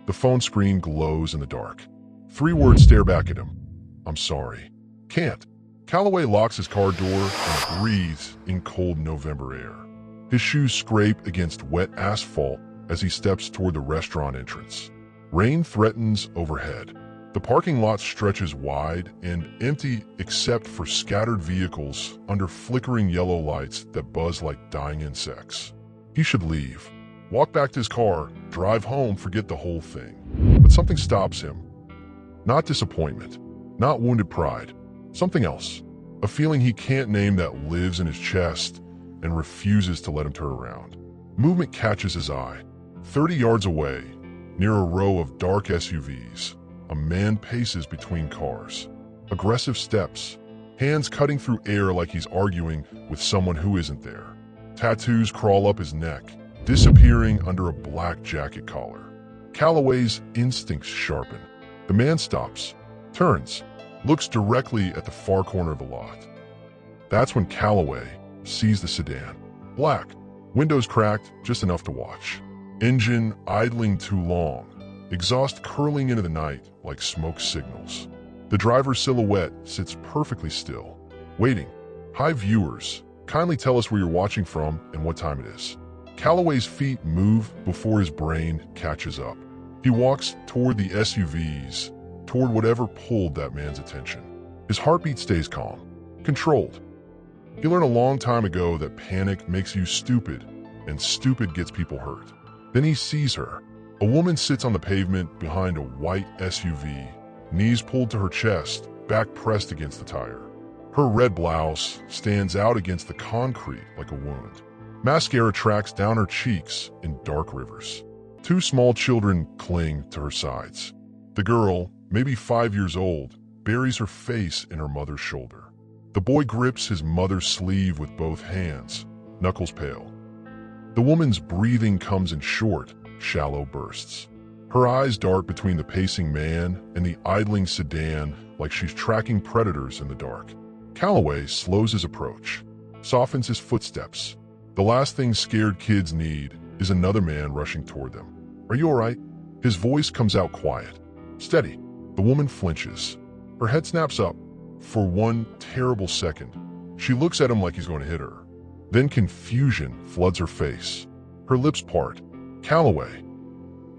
The phone screen glows in the dark. 3 words stare back at him. I'm sorry. Can't. Calloway locks his car door and breathes in cold November air. His shoes scrape against wet asphalt as he steps toward the restaurant entrance. Rain threatens overhead. The parking lot stretches wide and empty except for scattered vehicles under flickering yellow lights that buzz like dying insects. He should leave. Walk back to his car, drive home, forget the whole thing. But something stops him. Not disappointment, not wounded pride. Something else. A feeling he can't name that lives in his chest and refuses to let him turn around. Movement catches his eye. 30 yards away, near a row of dark SUVs, a man paces between cars. Aggressive steps, hands cutting through air like he's arguing with someone who isn't there. Tattoos crawl up his neck, disappearing under a black jacket collar. Calloway's instincts sharpen. The man stops, turns, looks directly at the far corner of the lot. That's when Calloway sees the sedan. Black, windows cracked just enough to watch. Engine idling too long, exhaust curling into the night like smoke signals. The driver's silhouette sits perfectly still, waiting. Hi viewers, kindly tell us where you're watching from and what time it is. Calloway's feet move before his brain catches up. He walks toward the SUVs, toward whatever pulled that man's attention. His heartbeat stays calm, controlled. He learned a long time ago that panic makes you stupid, and stupid gets people hurt. Then he sees her. A woman sits on the pavement behind a white SUV, knees pulled to her chest, back pressed against the tire. Her red blouse stands out against the concrete like a wound. Mascara tracks down her cheeks in dark rivers. 2 small children cling to her sides. The girl, maybe 5 years old, buries her face in her mother's shoulder. The boy grips his mother's sleeve with both hands, knuckles pale. The woman's breathing comes in short, shallow bursts. Her eyes dart between the pacing man and the idling sedan like she's tracking predators in the dark. Calloway slows his approach, softens his footsteps. The last thing scared kids need is another man rushing toward them. Are you all right? His voice comes out quiet. Steady. The woman flinches. Her head snaps up. For one terrible second, she looks at him like he's going to hit her. Then confusion floods her face. Her lips part. Calloway.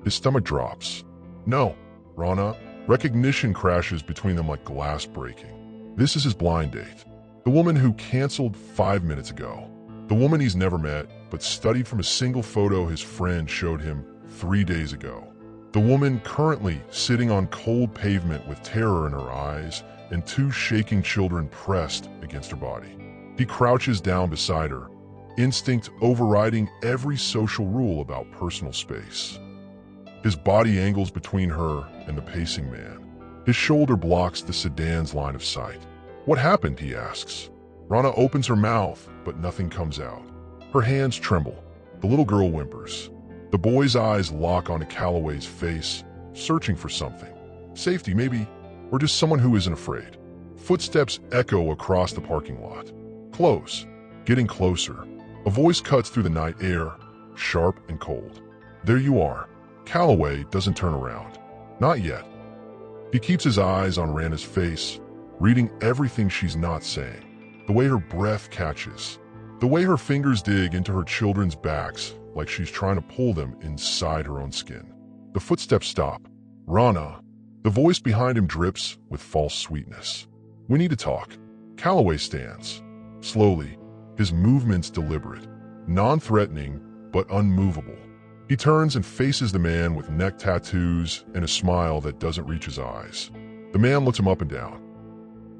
His stomach drops. No, Rana. Recognition crashes between them like glass breaking. This is his blind date. The woman who canceled 5 minutes ago. The woman he's never met, but studied from a single photo his friend showed him 3 days ago. The woman currently sitting on cold pavement with terror in her eyes and 2 shaking children pressed against her body. He crouches down beside her, instinct overriding every social rule about personal space. His body angles between her and the pacing man. His shoulder blocks the sedan's line of sight. What happened, he asks. Rana opens her mouth, but nothing comes out. Her hands tremble. The little girl whimpers. The boy's eyes lock onto Calloway's face, searching for something. Safety, maybe, or just someone who isn't afraid. Footsteps echo across the parking lot. Close, getting closer. A voice cuts through the night air, sharp and cold. There you are. Calloway doesn't turn around. Not yet. He keeps his eyes on Rana's face, reading everything she's not saying. The way her breath catches. The way her fingers dig into her children's backs like she's trying to pull them inside her own skin. The footsteps stop. Rana. The voice behind him drips with false sweetness. We need to talk. Calloway stands. Slowly, his movements deliberate, non-threatening but unmovable. He turns and faces the man with neck tattoos and a smile that doesn't reach his eyes. The man looks him up and down,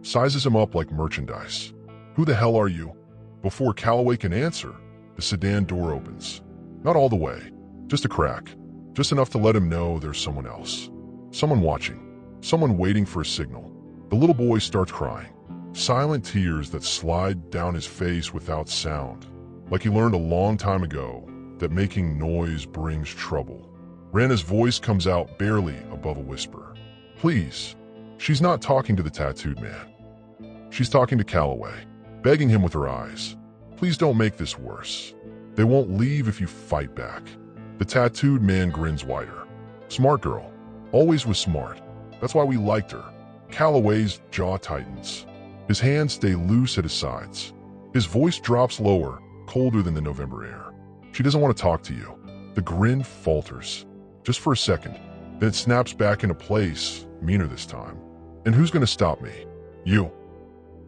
sizes him up like merchandise. Who the hell are you? Before Calloway can answer, the sedan door opens. Not all the way, just a crack, just enough to let him know there's someone else. Someone watching, someone waiting for a signal. The little boy starts crying, silent tears that slide down his face without sound, like he learned a long time ago that making noise brings trouble. Rana's voice comes out barely above a whisper. Please. She's not talking to the tattooed man. She's talking to Calloway, begging him with her eyes. Please don't make this worse. They won't leave if you fight back. The tattooed man grins wider. Smart girl. Always was smart. That's why we liked her. Calloway's jaw tightens. His hands stay loose at his sides. His voice drops lower, colder than the November air. She doesn't want to talk to you. The grin falters. Just for a second. Then it snaps back into place, meaner this time. And who's going to stop me? You.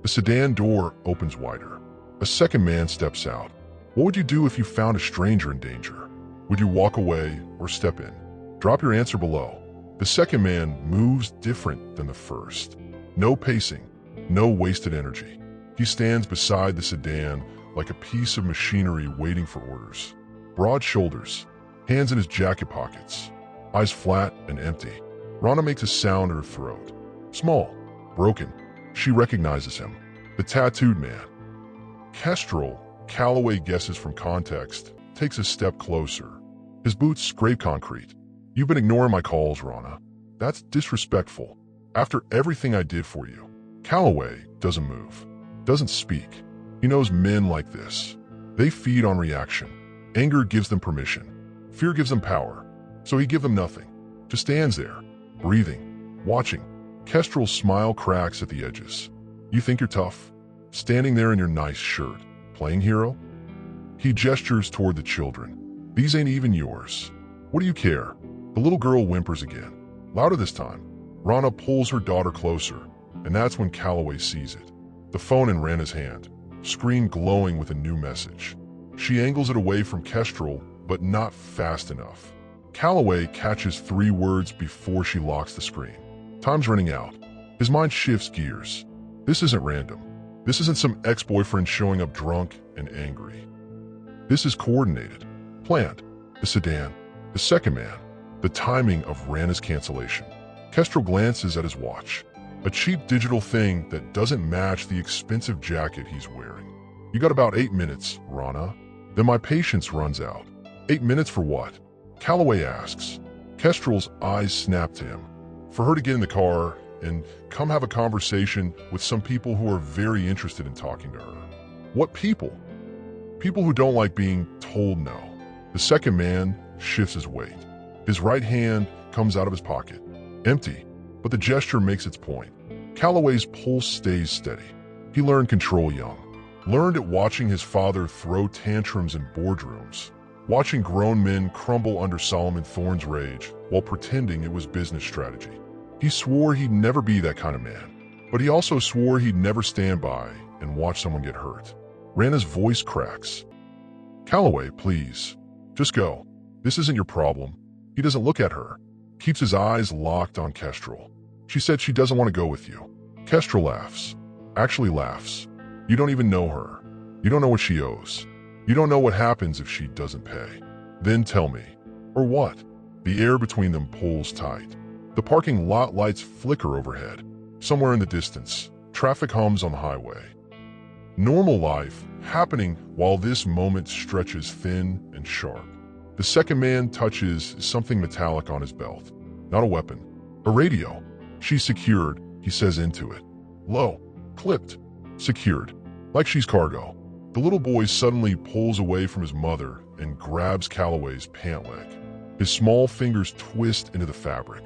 The sedan door opens wider. A second man steps out. What would you do if you found a stranger in danger? Would you walk away or step in? Drop your answer below. The second man moves different than the first. No pacing, no wasted energy. He stands beside the sedan like a piece of machinery waiting for orders. Broad shoulders, hands in his jacket pockets, eyes flat and empty. Rana makes a sound in her throat. Small, broken. She recognizes him. The tattooed man. Kestrel, Calloway guesses from context, takes a step closer. His boots scrape concrete. You've been ignoring my calls, Rana. That's disrespectful. After everything I did for you. Calloway doesn't move, doesn't speak. He knows men like this. They feed on reaction. Anger gives them permission. Fear gives them power. So he gives them nothing. Just stands there, breathing, watching. Kestrel's smile cracks at the edges. You think you're tough? Standing there in your nice shirt, playing hero? He gestures toward the children. These ain't even yours. What do you care? The little girl whimpers again. Louder this time. Rana pulls her daughter closer, and that's when Calloway sees it. The phone in Rana's hand, screen glowing with a new message. She angles it away from Kestrel, but not fast enough. Calloway catches 3 words before she locks the screen. Time's running out. His mind shifts gears. This isn't random. This isn't some ex-boyfriend showing up drunk and angry. This is coordinated, planned. The sedan, the second man, the timing of Rana's cancellation. Kestrel glances at his watch. A cheap digital thing that doesn't match the expensive jacket he's wearing. You got about 8 minutes, Rana. Then my patience runs out. 8 minutes for what? Calloway asks. Kestrel's eyes snap to him. For her to get in the car and come have a conversation with some people who are very interested in talking to her. What people? People who don't like being told no. The second man shifts his weight. His right hand comes out of his pocket. Empty, but the gesture makes its point. Calloway's pulse stays steady. He learned control young. Learned it watching his father throw tantrums in boardrooms. Watching grown men crumble under Solomon Thorne's rage while pretending it was business strategy. He swore he'd never be that kind of man, but he also swore he'd never stand by and watch someone get hurt. Rana's voice cracks. Calloway, please. Just go. This isn't your problem. He doesn't look at her. Keeps his eyes locked on Kestrel. She said she doesn't want to go with you. Kestrel laughs. Actually laughs. You don't even know her. You don't know what she owes. You don't know what happens if she doesn't pay. Then tell me. Or what? The air between them pulls tight. The parking lot lights flicker overhead. Somewhere in the distance, traffic hums on the highway. Normal life happening while this moment stretches thin and sharp. The second man touches something metallic on his belt. Not a weapon. A radio. She's secured, he says into it. Low. Clipped. Secured. Like she's cargo. The little boy suddenly pulls away from his mother and grabs Calloway's pant leg. His small fingers twist into the fabric.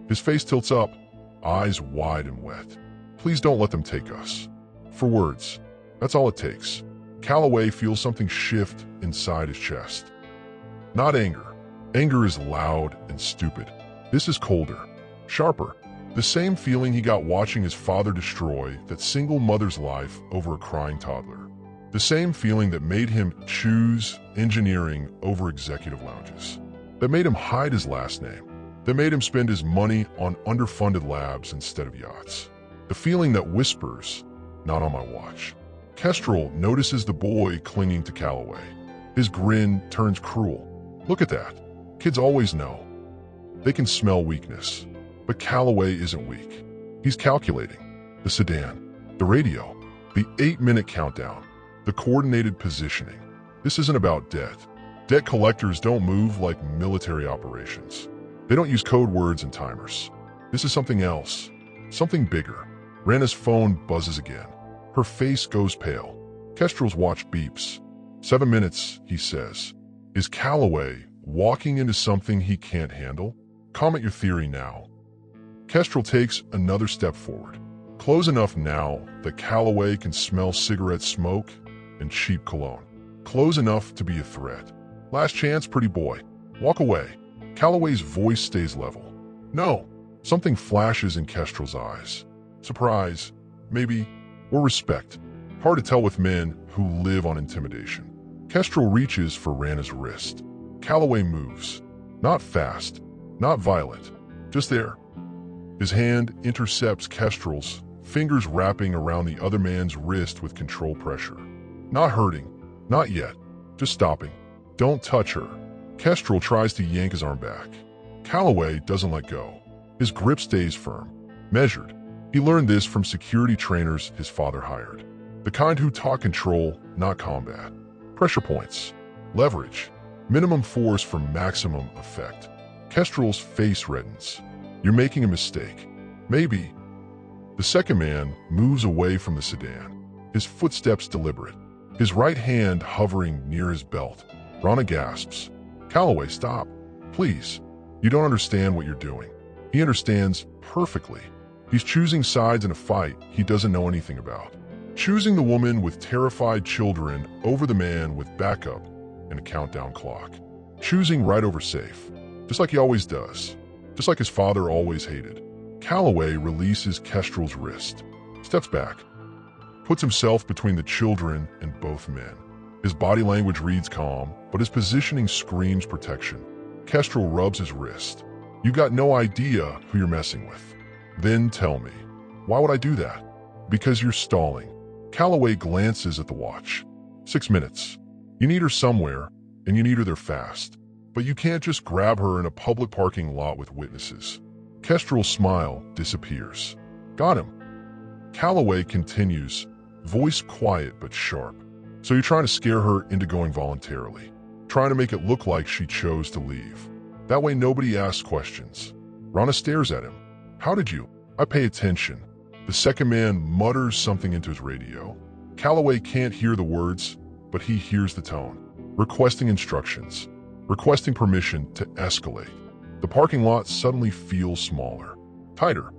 His face tilts up, eyes wide and wet. Please don't let them take us. For words. That's all it takes. Calloway feels something shift inside his chest. Not anger. Anger is loud and stupid. This is colder, sharper. The same feeling he got watching his father destroy that single mother's life over a crying toddler. The same feeling that made him choose engineering over executive lounges. That made him hide his last name. That made him spend his money on underfunded labs instead of yachts. The feeling that whispers, not on my watch. Kestrel notices the boy clinging to Calloway. His grin turns cruel. Look at that. Kids always know. They can smell weakness. But Calloway isn't weak. He's calculating. The sedan, the radio, the 8-minute countdown, the coordinated positioning. This isn't about debt. Debt collectors don't move like military operations. They don't use code words and timers. This is something else, something bigger. Rana's phone buzzes again. Her face goes pale. Kestrel's watch beeps. 7 minutes, he says. Is Calloway walking into something he can't handle? Comment your theory now. Kestrel takes another step forward. Close enough now that Calloway can smell cigarette smoke and cheap cologne. Close enough to be a threat. Last chance, pretty boy. Walk away. Calloway's voice stays level. No. Something flashes in Kestrel's eyes. Surprise, maybe, or respect. Hard to tell with men who live on intimidation. Kestrel reaches for Rana's wrist. Calloway moves. Not fast, not violent, just there. His hand intercepts Kestrel's, fingers wrapping around the other man's wrist with controlled pressure. Not hurting, not yet, just stopping. Don't touch her. Kestrel tries to yank his arm back. Calloway doesn't let go. His grip stays firm, measured. He learned this from security trainers his father hired. The kind who taught control, not combat. Pressure points, leverage, minimum force for maximum effect. Kestrel's face reddens. You're making a mistake. Maybe. The second man moves away from the sedan, his footsteps deliberate, his right hand hovering near his belt. Rana gasps. Calloway, stop. Please. You don't understand what you're doing. He understands perfectly. He's choosing sides in a fight he doesn't know anything about. Choosing the woman with terrified children over the man with backup and a countdown clock. Choosing right over safe, just like he always does, just like his father always hated. Calloway releases Kestrel's wrist, steps back, puts himself between the children and both men. His body language reads calm, but his positioning screams protection. Kestrel rubs his wrist. You got no idea who you're messing with. Then tell me. Why would I do that? Because you're stalling. Calloway glances at the watch. 6 minutes. You need her somewhere, and you need her there fast. But you can't just grab her in a public parking lot with witnesses. Kestrel's smile disappears. Got him. Calloway continues, voice quiet but sharp. So you're trying to scare her into going voluntarily. Trying to make it look like she chose to leave. That way nobody asks questions. Rana stares at him. How did you? I pay attention. The second man mutters something into his radio. Calloway can't hear the words, but he hears the tone. Requesting instructions. Requesting permission to escalate. The parking lot suddenly feels smaller. Tighter.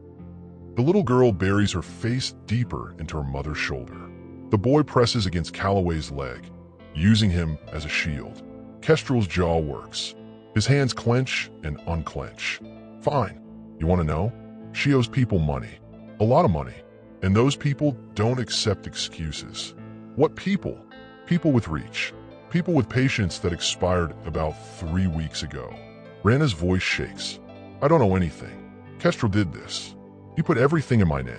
The little girl buries her face deeper into her mother's shoulder. The boy presses against Calloway's leg, using him as a shield. Kestrel's jaw works. His hands clench and unclench. Fine. You want to know? She owes people money. A lot of money. And those people don't accept excuses. What people? People with reach. People with patience that expired about 3 weeks ago. Rana's voice shakes. I don't know anything. Kestrel did this. He put everything in my name.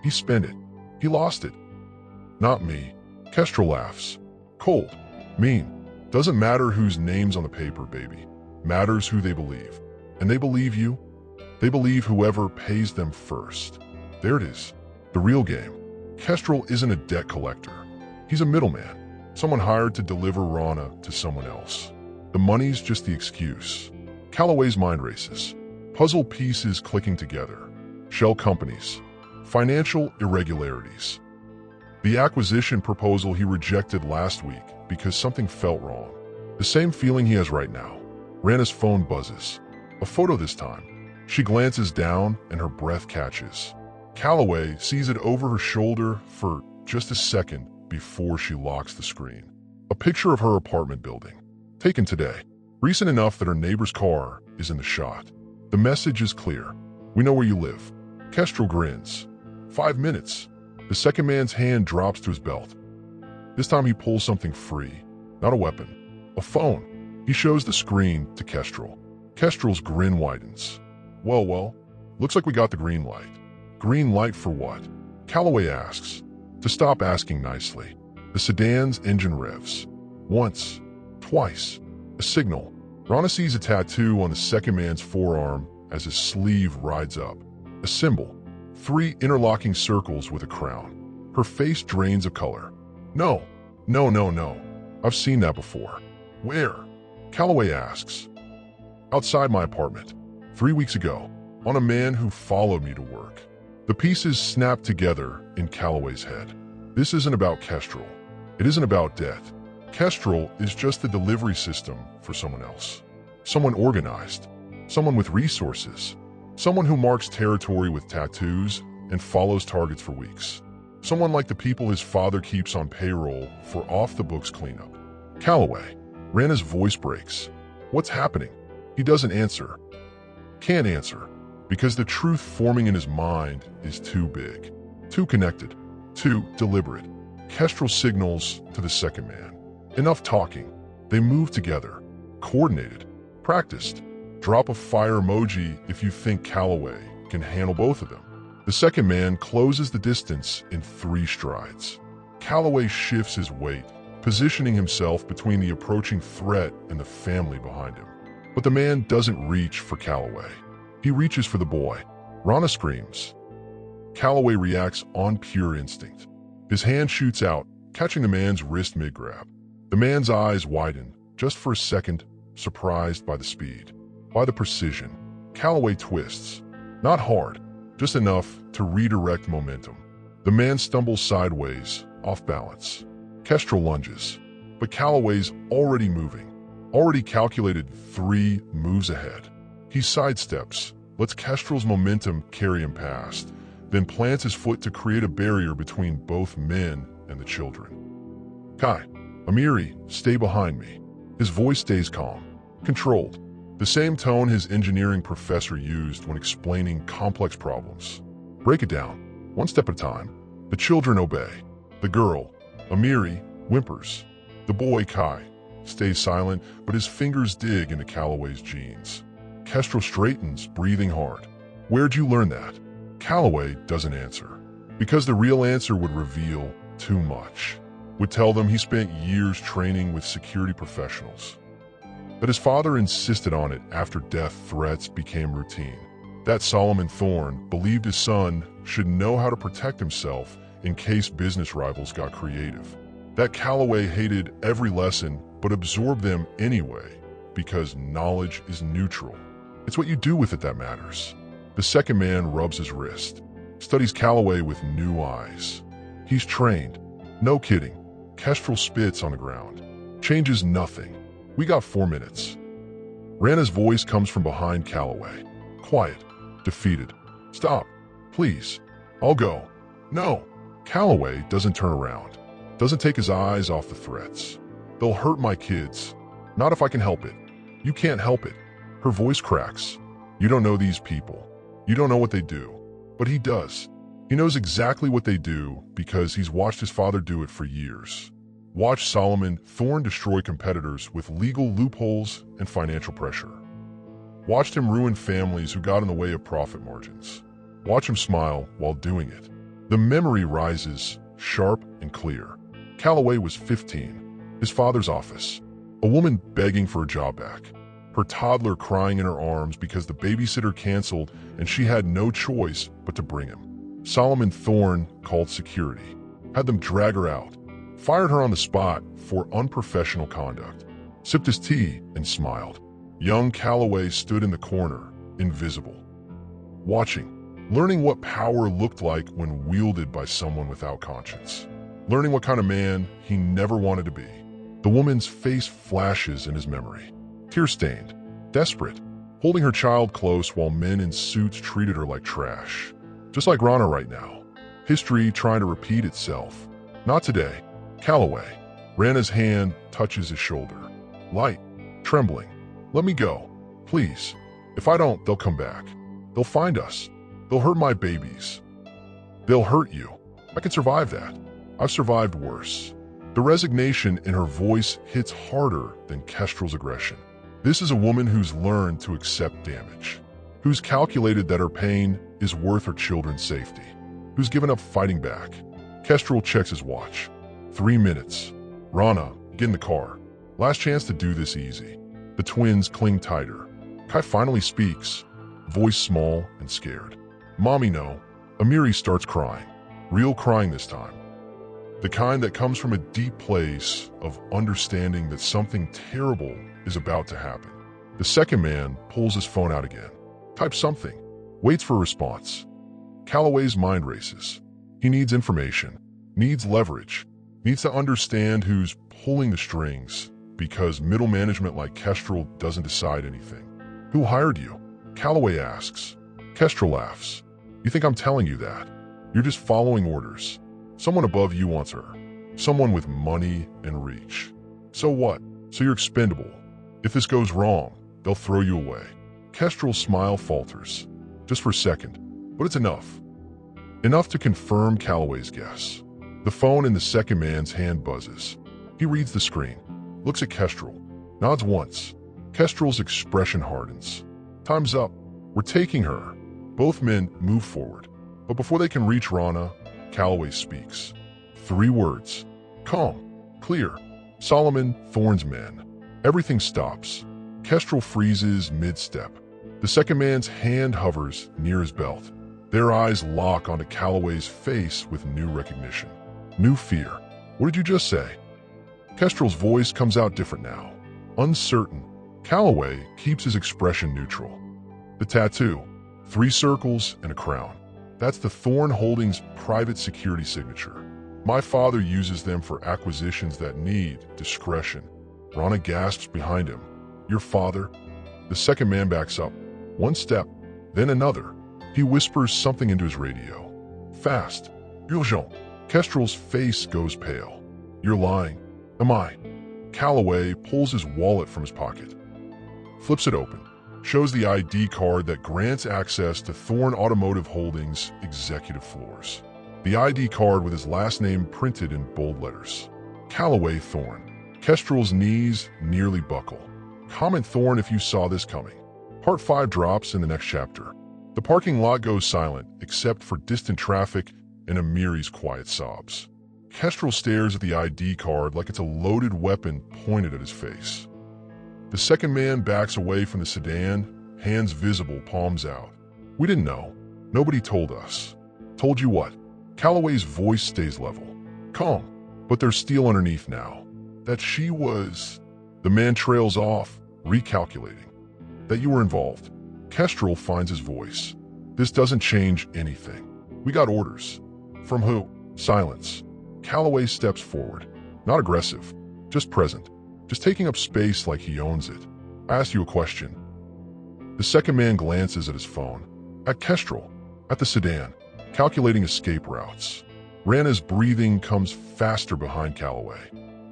He spent it. He lost it. Not me. Kestrel laughs. Cold. Mean. Doesn't matter whose name's on the paper, baby. Matters who they believe. And they believe you. They believe whoever pays them first. There it is. The real game. Kestrel isn't a debt collector. He's a middleman. Someone hired to deliver Rana to someone else. The money's just the excuse. Calloway's mind races. Puzzle pieces clicking together. Shell companies. Financial irregularities. The acquisition proposal he rejected last week because something felt wrong. The same feeling he has right now. Rana's phone buzzes. A photo this time. She glances down and her breath catches. Calloway sees it over her shoulder for just a second before she locks the screen. A picture of her apartment building. Taken today. Recent enough that her neighbor's car is in the shot. The message is clear. We know where you live. Kestrel grins. 5 minutes. The second man's hand drops to his belt. This time he pulls something free. Not a weapon. A phone. He shows the screen to Kestrel. Kestrel's grin widens. Well, looks like we got the green light. Green light for what? Calloway asks. To stop asking nicely. The sedan's engine revs. Once. Twice. A signal. Rana sees a tattoo on the second man's forearm as his sleeve rides up. A symbol. 3 interlocking circles with a crown. Her face drains of color. No. I've seen that before. Where? Calloway asks. Outside my apartment. 3 weeks ago. On a man who followed me to work. The pieces snap together in Calloway's head. This isn't about Kestrel. It isn't about death. Kestrel is just the delivery system for someone else. Someone organized. someone with resources, someone who marks territory with tattoos and follows targets for weeks. Someone like the people his father keeps on payroll for off-the-books cleanup. Calloway. Rana's voice breaks. What's happening? He doesn't answer. Can't answer, because the truth forming in his mind is too big, too connected, too deliberate. Kestrel signals to the second man. Enough talking. They move together, coordinated, practiced. Drop a fire emoji if you think Calloway can handle both of them. The second man closes the distance in 3 strides. Calloway shifts his weight, positioning himself between the approaching threat and the family behind him. But the man doesn't reach for Calloway. He reaches for the boy. Rana screams. Calloway reacts on pure instinct. His hand shoots out, catching the man's wrist mid-grab. The man's eyes widen, just for a second, surprised by the speed, by the precision. Calloway twists. Not hard, just enough to redirect momentum. The man stumbles sideways, off balance. Kestrel lunges, but Calloway's already moving, already calculated 3 moves ahead. He sidesteps, lets Kestrel's momentum carry him past, then plants his foot to create a barrier between both men and the children. Kai, Amiri, stay behind me. His voice stays calm, controlled, the same tone his engineering professor used when explaining complex problems. Break it down, one step at a time. The children obey. The girl, Amiri, whimpers. The boy, Kai, stays silent, but his fingers dig into Calloway's jeans. Kestrel straightens, breathing hard. Where'd you learn that? Calloway doesn't answer, because the real answer would reveal too much. Would tell them he spent years training with security professionals. That his father insisted on it after death threats became routine. That Solomon Thorne believed his son should know how to protect himself in case business rivals got creative. That Calloway hated every lesson but absorbed them anyway, because knowledge is neutral. It's what you do with it that matters. The second man rubs his wrist, studies Calloway with new eyes. He's trained. No kidding. Kestrel spits on the ground. Changes nothing. We got 4 minutes. Rana's voice comes from behind Calloway. Quiet. Defeated. Stop. Please. I'll go. No. Calloway doesn't turn around. Doesn't take his eyes off the threats. They'll hurt my kids. Not if I can help it. You can't help it. Her voice cracks. You don't know these people. You don't know what they do. But he does. He knows exactly what they do because he's watched his father do it for years. Watched Solomon Thorne destroy competitors with legal loopholes and financial pressure. Watched him ruin families who got in the way of profit margins. Watch him smile while doing it. The memory rises, sharp and clear. Calloway was 15. His father's office. A woman begging for a job back. Her toddler crying in her arms because the babysitter canceled and she had no choice but to bring him. Solomon Thorne called security. Had them drag her out. Fired her on the spot for unprofessional conduct. Sipped his tea and smiled. Young Calloway stood in the corner, invisible. Watching, learning what power looked like when wielded by someone without conscience. Learning what kind of man he never wanted to be. The woman's face flashes in his memory. Tear-stained, desperate, holding her child close while men in suits treated her like trash. Just like Rana right now. History trying to repeat itself. Not today. Calloway. Rana's hand touches his shoulder. Light. Trembling. Let me go. Please. If I don't, they'll come back. They'll find us. They'll hurt my babies. They'll hurt you. I can survive that. I've survived worse. The resignation in her voice hits harder than Kestrel's aggression. This is a woman who's learned to accept damage. Who's calculated that her pain is worth her children's safety. Who's given up fighting back. Kestrel checks his watch. 3 minutes. Rana, get in the car. Last chance to do this easy. The twins cling tighter. Kai finally speaks, voice small and scared. Mommy, no. Amiri starts crying. Real crying this time. The kind that comes from a deep place of understanding that something terrible is about to happen. The second man pulls his phone out again. Types something. Waits for a response. Calloway's mind races. He needs information. Needs leverage. Needs to understand who's pulling the strings, because middle management like Kestrel doesn't decide anything. Who hired you? Calloway asks. Kestrel laughs. You think I'm telling you that? You're just following orders. Someone above you wants her. Someone with money and reach. So what? So you're expendable. If this goes wrong, they'll throw you away. Kestrel's smile falters. Just for a second. But it's enough. Enough to confirm Calloway's guess. The phone in the second man's hand buzzes. He reads the screen, looks at Kestrel, nods once. Kestrel's expression hardens. Time's up. We're taking her. Both men move forward. But before they can reach Rana, Calloway speaks. 3 words. Calm. Clear. Solomon, Thorne's men. Everything stops. Kestrel freezes mid-step. The second man's hand hovers near his belt. Their eyes lock onto Calloway's face with new recognition. New fear. What did you just say? Kestrel's voice comes out different now. Uncertain. Calloway keeps his expression neutral. The tattoo. 3 circles and a crown. That's the Thorne Holdings private security signature. My father uses them for acquisitions that need discretion. Rana gasps behind him. Your father? The second man backs up. 1 step, then another. He whispers something into his radio. Fast. Urgent. Kestrel's face goes pale. You're lying. Am I? Calloway pulls his wallet from his pocket. Flips it open. Shows the ID card that grants access to Thorne Automotive Holdings executive floors. The ID card with his last name printed in bold letters. Calloway Thorne. Kestrel's knees nearly buckle. Comment Thorne if you saw this coming. Part 5 drops in the next chapter. The parking lot goes silent, except for distant traffic and Amiri's quiet sobs. Kestrel stares at the ID card like it's a loaded weapon pointed at his face. The second man backs away from the sedan, hands visible, palms out. We didn't know. Nobody told us. Told you what? Calloway's voice stays level. Calm. But there's steel underneath now. That she was... The man trails off, recalculating. That you were involved. Kestrel finds his voice. This doesn't change anything. We got orders. From who? Silence. Calloway steps forward. Not aggressive. Just present. Just taking up space like he owns it. I asked you a question. The second man glances at his phone. At Kestrel. At the sedan. Calculating escape routes. Rana's breathing comes faster behind Calloway.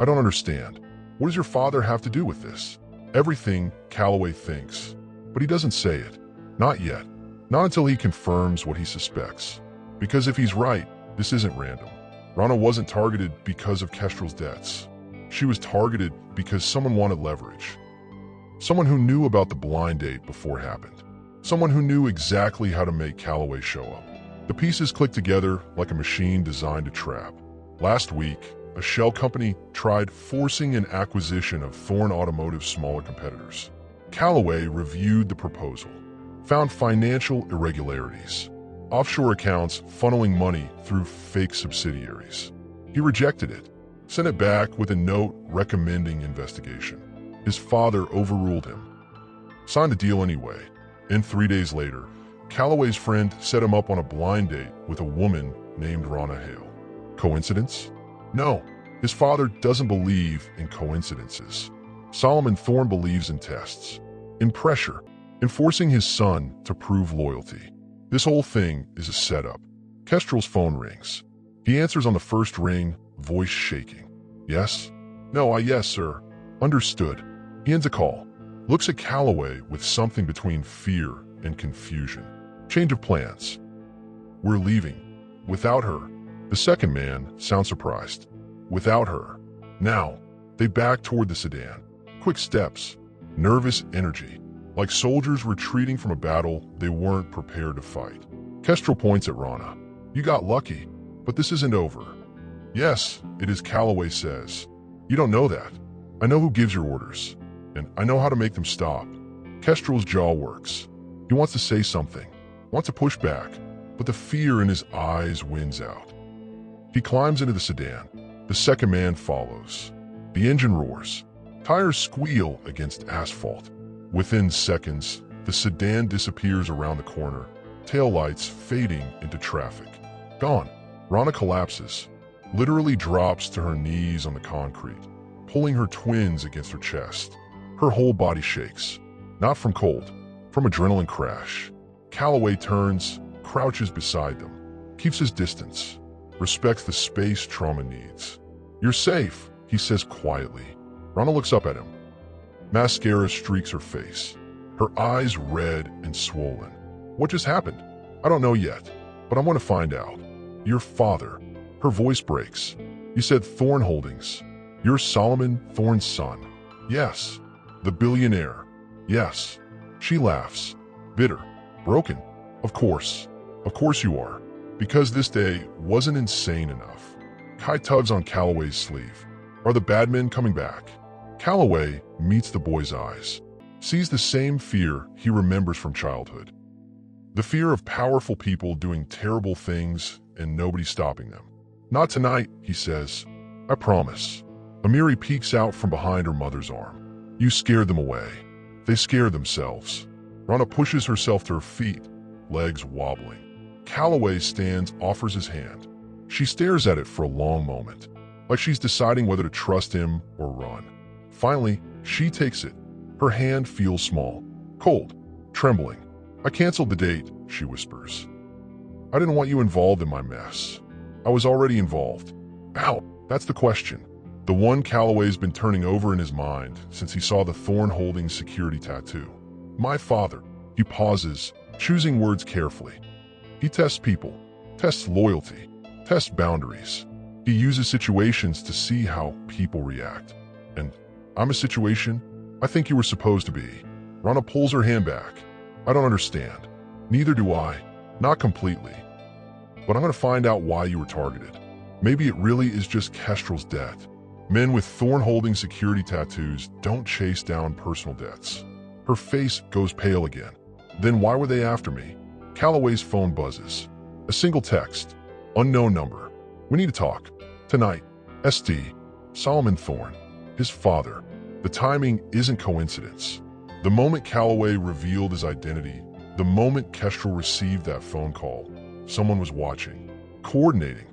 I don't understand. What does your father have to do with this? Everything, Calloway thinks. But he doesn't say it. Not yet. Not until he confirms what he suspects. Because if he's right, this isn't random. Rana wasn't targeted because of Kestrel's debts. She was targeted because someone wanted leverage. Someone who knew about the blind date before it happened. Someone who knew exactly how to make Calloway show up. The pieces click together like a machine designed to trap. Last week, a shell company tried forcing an acquisition of Thorne Automotive's smaller competitors. Calloway reviewed the proposal, found financial irregularities, offshore accounts funneling money through fake subsidiaries. He rejected it, sent it back with a note recommending investigation. His father overruled him. Signed the deal anyway, and 3 days later, Calloway's friend set him up on a blind date with a woman named Rana Hale. Coincidence? No, his father doesn't believe in coincidences. Solomon Thorne believes in tests, in pressure, in forcing his son to prove loyalty. This whole thing is a setup. Kestrel's phone rings. He answers on the first ring, voice shaking. Yes? No, yes, sir. Understood. He ends a call, looks at Calloway with something between fear and confusion. Change of plans. We're leaving. Without her. The second man sounds surprised. Without her. Now, they back toward the sedan. Quick steps. Nervous energy. Like soldiers retreating from a battle they weren't prepared to fight. Kestrel points at Rana. You got lucky, but this isn't over. Yes, it is, Calloway says. You don't know that. I know who gives your orders, and I know how to make them stop. Kestrel's jaw works. He wants to say something, wants to push back, but the fear in his eyes wins out. He climbs into the sedan. The second man follows. The engine roars. Tires squeal against asphalt. Within seconds, the sedan disappears around the corner, taillights fading into traffic. Gone. Rana collapses, literally drops to her knees on the concrete, pulling her twins against her chest. Her whole body shakes. Not from cold, from adrenaline crash. Calloway turns, crouches beside them, keeps his distance, respects the space trauma needs. "You're safe," he says quietly. Rana looks up at him. Mascara streaks her face, her eyes red and swollen. "What just happened?" "I don't know yet, but I'm going to find out." "Your father." Her voice breaks. "You said Thorn Holdings. You're Solomon Thorn's son." "Yes." "The billionaire." "Yes." She laughs, bitter, broken. Of course you are. Because this day wasn't insane enough." Kai tugs on Calloway's sleeve. "Are the bad men coming back?" Calloway meets the boy's eyes, sees the same fear he remembers from childhood. The fear of powerful people doing terrible things and nobody stopping them. "Not tonight," he says. "I promise." Amiri peeks out from behind her mother's arm. "You scared them away." They scared themselves. Rana pushes herself to her feet, legs wobbling. Calloway stands, offers his hand. She stares at it for a long moment, like she's deciding whether to trust him or run. Finally, she takes it. Her hand feels small, cold, trembling. "I canceled the date," she whispers. "I didn't want you involved in my mess." "I was already involved." "Ow, that's the question." The one Calloway's been turning over in his mind since he saw the Thorn Holdings security tattoo. "My father." He pauses, choosing words carefully. He tests people, tests loyalty, tests boundaries. He uses situations to see how people react. And I'm a situation I think you were supposed to be. Rana pulls her hand back. "I don't understand." "Neither do I. Not completely. But I'm going to find out why you were targeted. Maybe it really is just Kestrel's debt. Men with Thorn Holdings security tattoos don't chase down personal debts." Her face goes pale again. "Then why were they after me?" Calloway's phone buzzes. A single text. Unknown number. "We need to talk. Tonight. SD. Solomon Thorn. His father." The timing isn't coincidence. The moment Calloway revealed his identity, the moment Kestrel received that phone call, someone was watching, coordinating,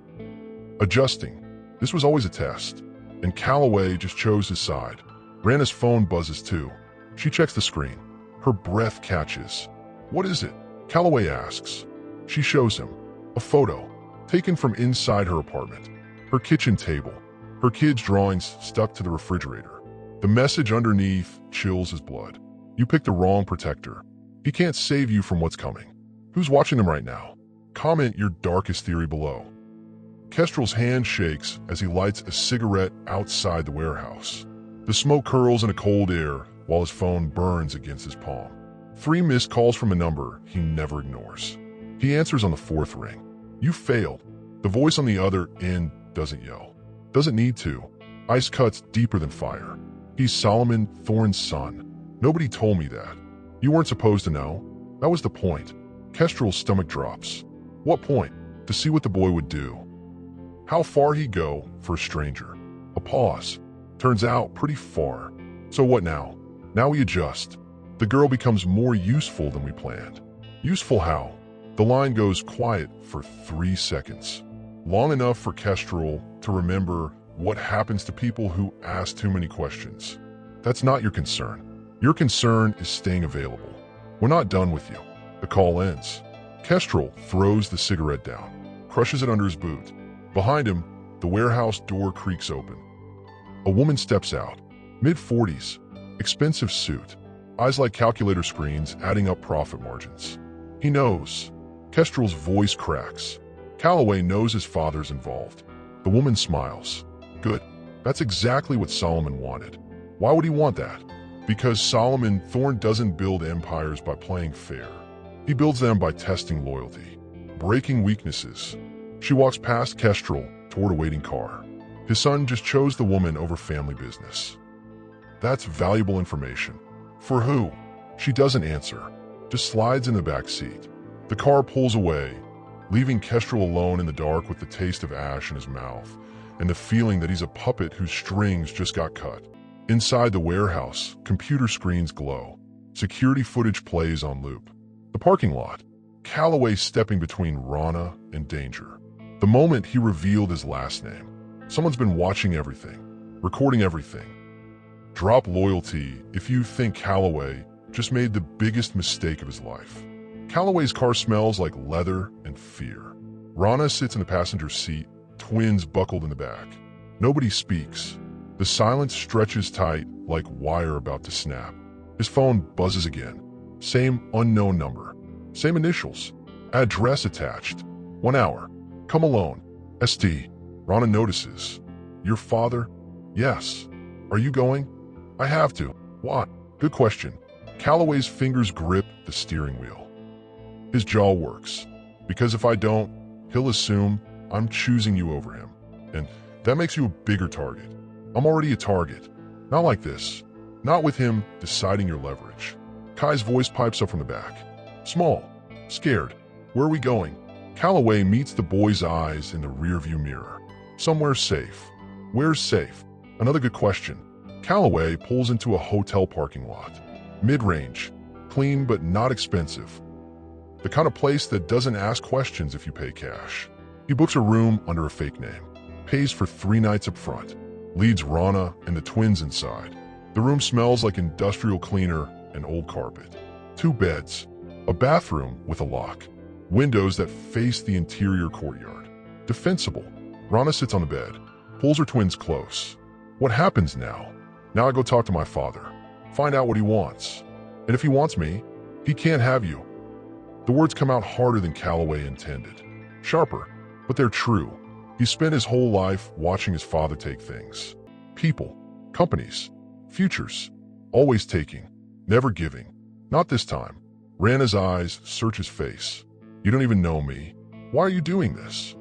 adjusting. This was always a test, and Calloway just chose his side. Rana's phone buzzes too. She checks the screen. Her breath catches. "What is it?" Calloway asks. She shows him a photo taken from inside her apartment, her kitchen table, her kids' drawings stuck to the refrigerator. The message underneath chills his blood. "You picked the wrong protector. He can't save you from what's coming. Who's watching them right now? Comment your darkest theory below." Kestrel's hand shakes as he lights a cigarette outside the warehouse. The smoke curls in a cold air while his phone burns against his palm. 3 missed calls from a number he never ignores. He answers on the 4th ring. "You failed." The voice on the other end doesn't yell. Doesn't need to. Ice cuts deeper than fire. "He's Solomon Thorn's son. Nobody told me that." "You weren't supposed to know. That was the point." Kestrel's stomach drops. What point? To see what the boy would do. How far he'd go for a stranger. A pause. Turns out pretty far. So what now? Now we adjust. The girl becomes more useful than we planned. Useful how? The line goes quiet for 3 seconds. Long enough for Kestrel to remember what happens to people who ask too many questions. That's not your concern. Your concern is staying available. We're not done with you. The call ends. Kestrel throws the cigarette down, crushes it under his boot. Behind him, the warehouse door creaks open. A woman steps out, mid-40s, expensive suit, eyes like calculator screens adding up profit margins. He knows. Kestrel's voice cracks. Calloway knows his father's involved. The woman smiles. Good. That's exactly what Solomon wanted. Why would he want that? Because Solomon Thorn doesn't build empires by playing fair. He builds them by testing loyalty, breaking weaknesses. She walks past Kestrel toward a waiting car. His son just chose the woman over family business. That's valuable information. For who? She doesn't answer, just slides in the back seat. The car pulls away, leaving Kestrel alone in the dark with the taste of ash in his mouth and the feeling that he's a puppet whose strings just got cut. Inside the warehouse, computer screens glow. Security footage plays on loop. The parking lot. Calloway stepping between Rana and danger. The moment he revealed his last name. Someone's been watching everything, recording everything. Drop loyalty if you think Calloway just made the biggest mistake of his life. Calloway's car smells like leather and fear. Rana sits in the passenger seat, twins buckled in the back. Nobody speaks. The silence stretches tight like wire about to snap. His phone buzzes again. Same unknown number. Same initials. Address attached. 1 hour. Come alone. ST. Rana notices. Your father? Yes. Are you going? I have to. What? Good question. Calloway's fingers grip the steering wheel. His jaw works. Because if I don't, he'll assume I'm choosing you over him. And that makes you a bigger target. I'm already a target. Not like this. Not with him deciding your leverage. Kai's voice pipes up from the back. Small. Scared. Where are we going? Calloway meets the boy's eyes in the rearview mirror. Somewhere safe. Where's safe? Another good question. Calloway pulls into a hotel parking lot. Mid-range. Clean but not expensive. The kind of place that doesn't ask questions if you pay cash. He books a room under a fake name. Pays for 3 nights up front. Leads Rana and the twins inside. The room smells like industrial cleaner and old carpet. 2 beds. A bathroom with a lock. Windows that face the interior courtyard. Defensible. Rana sits on the bed. Pulls her twins close. What happens now? Now I go talk to my father. Find out what he wants. And if he wants me, he can't have you. The words come out harder than Calloway intended. Sharper, but they're true. He spent his whole life watching his father take things. People, companies, futures. Always taking, never giving. Not this time. Rana's eyes search his face. You don't even know me. Why are you doing this?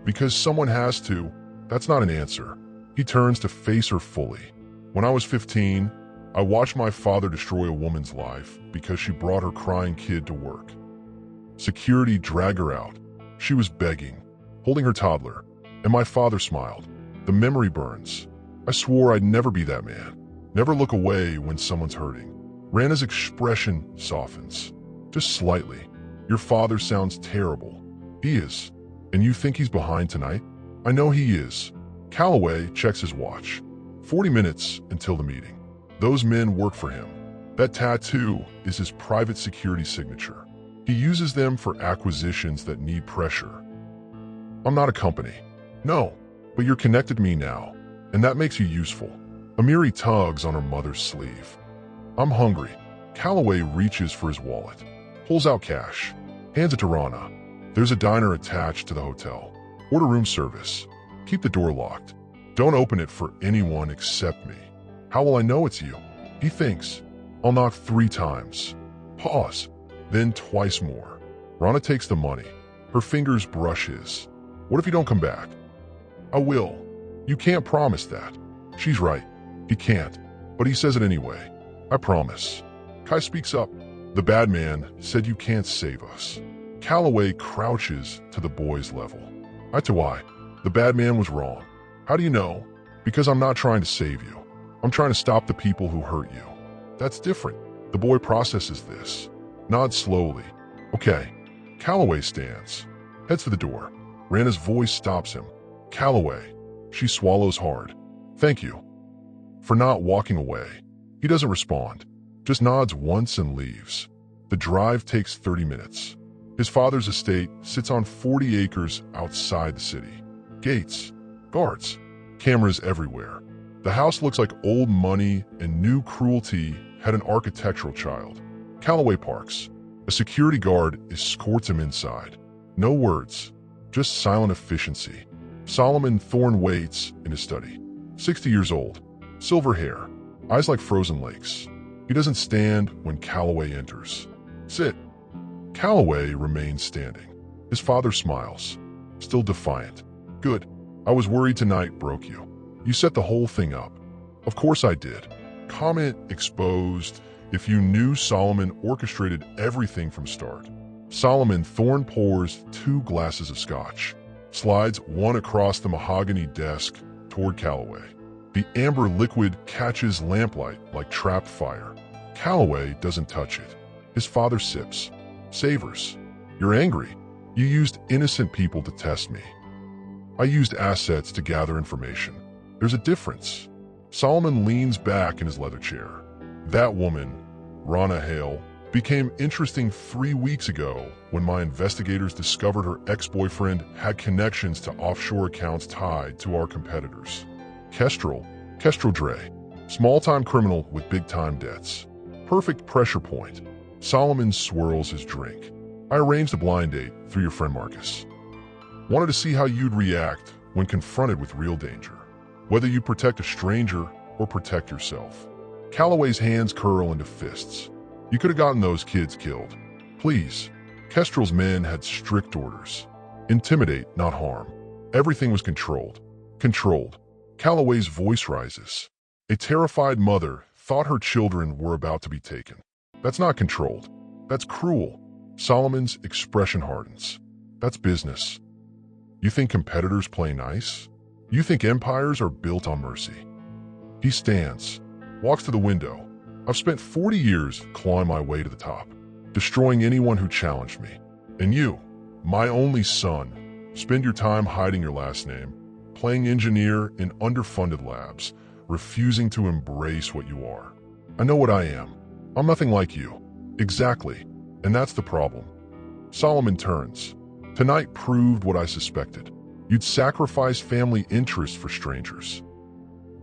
Because someone has to. That's not an answer. He turns to face her fully. When I was 15, I watched my father destroy a woman's life because she brought her crying kid to work. Security dragged her out. She was begging, holding her toddler, and my father smiled. The memory burns. I swore I'd never be that man. Never look away when someone's hurting. Rana's expression softens. Just slightly. Your father sounds terrible. He is. And you think he's behind tonight? I know he is. Calloway checks his watch. 40 minutes until the meeting. Those men work for him. That tattoo is his private security signature. He uses them for acquisitions that need pressure. I'm not a company. No, but you're connected to me now, and that makes you useful. Amiri tugs on her mother's sleeve. I'm hungry. Calloway reaches for his wallet, pulls out cash, hands it to Rana. There's a diner attached to the hotel. Order room service. Keep the door locked. Don't open it for anyone except me. How will I know it's you? He thinks. I'll knock 3 times. Pause. Then twice more. Rana takes the money. Her fingers brush his. What if you don't come back? I will. You can't promise that. She's right. He can't. But he says it anyway. I promise. Kai speaks up. The bad man said you can't save us. Calloway crouches to the boy's level. Eye to eye. The bad man was wrong. How do you know? Because I'm not trying to save you. I'm trying to stop the people who hurt you. That's different. The boy processes this. Nods slowly. Okay. Calloway stands. Heads for the door. Rana's voice stops him. Calloway. She swallows hard. Thank you. For not walking away. He doesn't respond. Just nods once and leaves. The drive takes 30 minutes. His father's estate sits on 40 acres outside the city. Gates. Guards. Cameras everywhere. The house looks like old money and new cruelty had an architectural child. Calloway parks. A security guard escorts him inside. No words. Just silent efficiency. Solomon Thorne waits in his study. 60 years old. Silver hair. Eyes like frozen lakes. He doesn't stand when Calloway enters. Sit. Calloway remains standing. His father smiles. Still defiant. Good. I was worried tonight broke you. You set the whole thing up. Of course I did. Comment exposed if you knew Solomon orchestrated everything from start. Solomon Thorne pours 2 glasses of scotch. Slides one across the mahogany desk toward Calloway. The amber liquid catches lamplight like trapped fire. Calloway doesn't touch it. His father sips. Savors. You're angry. You used innocent people to test me. I used assets to gather information. There's a difference. Solomon leans back in his leather chair. That woman, Rana Hale, became interesting 3 weeks ago when my investigators discovered her ex-boyfriend had connections to offshore accounts tied to our competitors. Kestrel Dre, small-time criminal with big-time debts. Perfect pressure point. Solomon swirls his drink. I arranged a blind date through your friend Marcus. Wanted to see how you'd react when confronted with real danger. Whether you protect a stranger or protect yourself. Calloway's hands curl into fists. You could have gotten those kids killed. Please. Kestrel's men had strict orders. Intimidate, not harm. Everything was controlled. Controlled. Calloway's voice rises. A terrified mother thought her children were about to be taken. That's not controlled. That's cruel. Solomon's expression hardens. That's business. You think competitors play nice? You think empires are built on mercy? He stands, walks to the window. I've spent 40 years clawing my way to the top, destroying anyone who challenged me. And you, my only son, spend your time hiding your last name, playing engineer in underfunded labs, refusing to embrace what you are. I know what I am. I'm nothing like you. Exactly. And that's the problem. Solomon turns. Tonight proved what I suspected. You'd sacrifice family interests for strangers.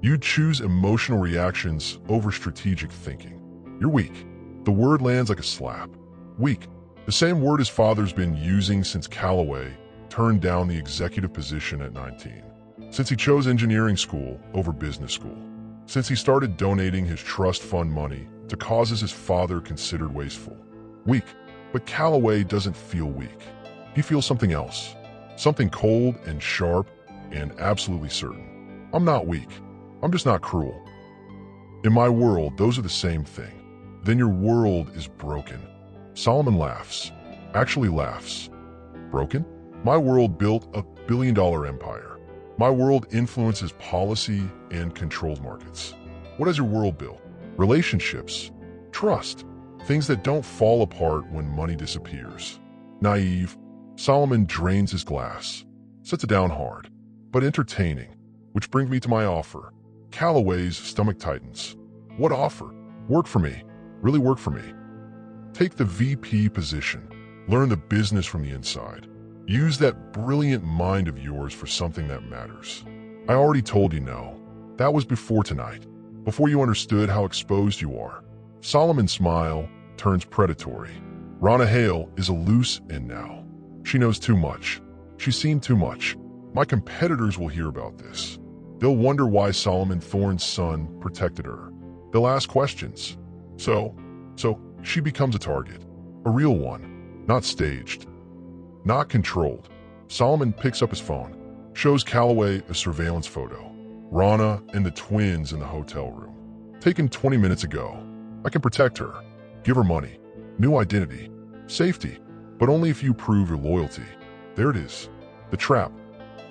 You'd choose emotional reactions over strategic thinking. You're weak. The word lands like a slap. Weak. The same word his father's been using since Calloway turned down the executive position at 19. Since he chose engineering school over business school. Since he started donating his trust fund money to causes his father considered wasteful. Weak. But Calloway doesn't feel weak. He feels something else. Something cold and sharp and absolutely certain. I'm not weak. I'm just not cruel. In my world, those are the same thing. Then your world is broken. Solomon laughs. Actually laughs. Broken? My world built a billion-dollar empire. My world influences policy and controls markets. What has your world built? Relationships. Trust. Things that don't fall apart when money disappears. Naive. Solomon drains his glass. Sets it down hard. But entertaining. Which brings me to my offer. Calloway's stomach tightens. What offer? Work for me. Really work for me. Take the VP position. Learn the business from the inside. Use that brilliant mind of yours for something that matters. I already told you no. That was before tonight. Before you understood how exposed you are. Solomon's smile turns predatory. Rana Hale is a loose end now. She knows too much. She's seen too much. My competitors will hear about this. They'll wonder why Solomon Thorne's son protected her. They'll ask questions. So she becomes a target. A real one. Not staged. Not controlled. Solomon picks up his phone. Shows Calloway a surveillance photo. Rana and the twins in the hotel room. Taken 20 minutes ago. I can protect her. Give her money. New identity. Safety. But only if you prove your loyalty. There it is. The trap.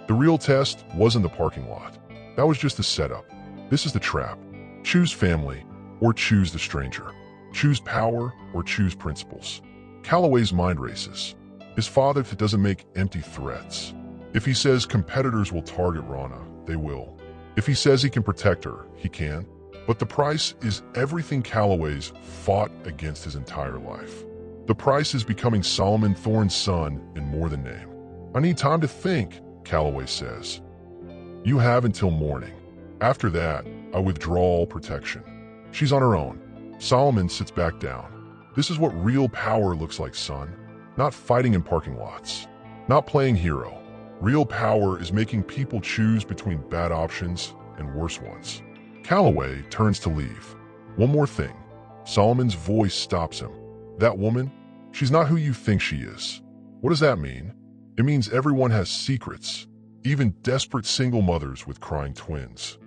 The real test wasn't the parking lot. That was just the setup. This is the trap. Choose family or choose the stranger. Choose power or choose principles. Calloway's mind races. His father doesn't make empty threats. If he says competitors will target Rana, they will. If he says he can protect her, he can. But the price is everything Calloway's fought against his entire life. The price is becoming Solomon Thorne's son in more than name. I need time to think, Calloway says. You have until morning. After that, I withdraw all protection. She's on her own. Solomon sits back down. This is what real power looks like, son. Not fighting in parking lots. Not playing hero. Real power is making people choose between bad options and worse ones. Calloway turns to leave. One more thing. Solomon's voice stops him. That woman, she's not who you think she is. What does that mean? It means everyone has secrets, even desperate single mothers with crying twins.